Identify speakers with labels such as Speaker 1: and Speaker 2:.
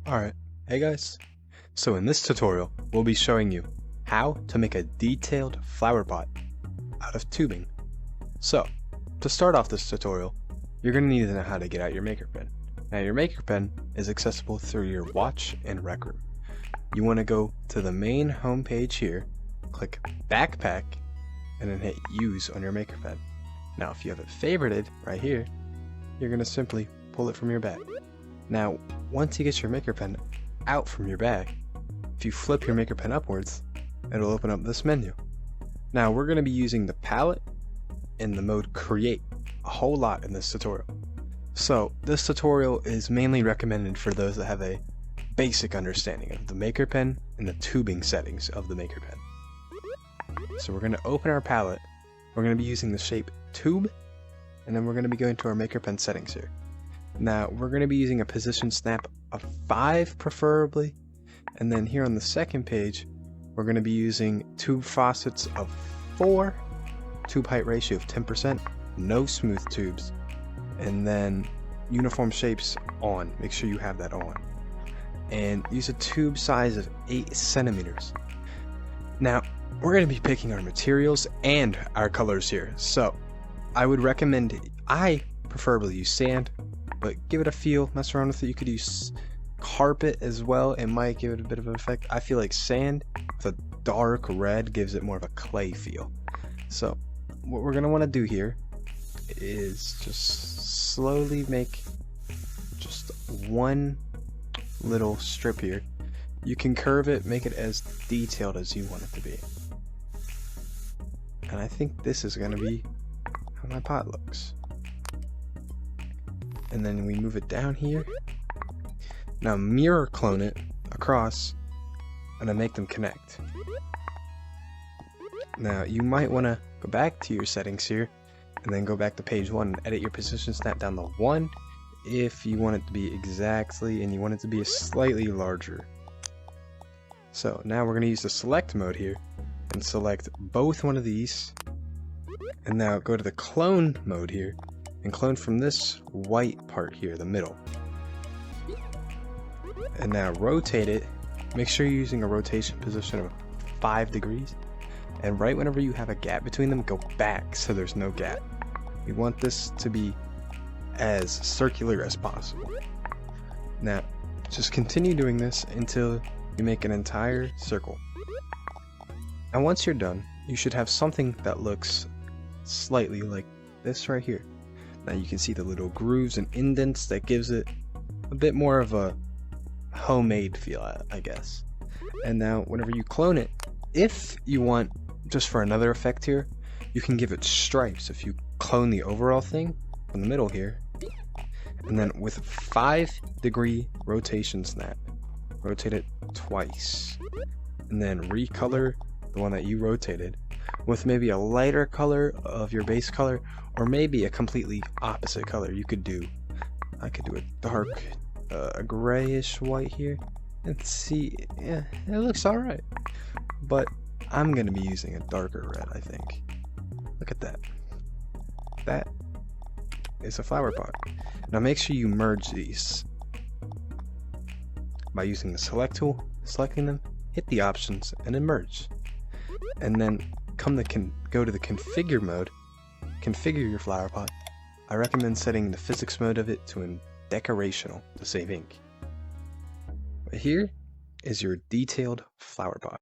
Speaker 1: Alright, hey guys. So in this tutorial, we'll be showing you how to make a detailed flower pot out of tubing. So, to start off this tutorial, you're going to need to know how to get out your maker pen. Now your maker pen is accessible through your watch and RecRoom. You want to go to the main home page here, click backpack, and then hit use on your maker pen. Now if you have it favorited right here, you're going to simply pull it from your bag. Now, once you get your maker pen out from your bag, if you flip your maker pen upwards, it'll open up this menu. Now, we're going to be using the palette in the mode Create a whole lot in this tutorial. So, this tutorial is mainly recommended for those that have a basic understanding of the maker pen and the tubing settings of the maker pen. So we're going to open our palette, we're going to be using the shape tube, and then we're going to be going to our maker pen settings here. Now we're going to be using a position snap of 5 preferably, and then here on the second page we're going to be using tube faucets of 4, tube height ratio of 10%, no smooth tubes, and then uniform shapes on. Make sure you have that on, and use a tube size of 8 centimeters. Now we're going to be picking our materials and our colors here, so I would recommend, I preferably use sand, but give it a feel, mess around with it. You could use carpet as well, it might give it a bit of an effect. I feel like sand with a dark red gives it more of a clay feel. So what we're going to want to do here is just slowly make just one little strip here. You can curve it, make it as detailed as you want it to be. And I think this is going to be how my pot looks. And then we move it down here. Now mirror clone it across and then make them connect. Now you might want to go back to your settings here and then go back to page 1 and edit your position snap down to 1 if you want it to be exactly, and you want it to be slightly larger. So now we're going to use the select mode here and select both one of these, and now go to the clone mode here and clone from this white part here, the middle. And now rotate it. Make sure you're using a rotation position of 5 degrees. And right whenever you have a gap between them, go back so there's no gap. We want this to be as circular as possible. Now, just continue doing this until you make an entire circle. And once you're done, you should have something that looks slightly like this right here. Now you can see the little grooves and indents that gives it a bit more of a homemade feel, I guess. And now whenever you clone it, if you want, just for another effect here, you can give it stripes. If you clone the overall thing from the middle here, and then with 5-degree rotation snap, rotate it twice, and then recolor the one that you rotated with maybe a lighter color of your base color, or maybe a completely opposite color. I could do a dark a grayish white here, and see, yeah, it looks alright, but I'm gonna be using a darker red, I think. Look at that. That is a flower pot. Now make sure you merge these by using the select tool, selecting them, hit the options, and then merge. And then go to the configure mode, configure your flower pot. I recommend setting the physics mode of it to decorational to save ink. But here is your detailed flower pot.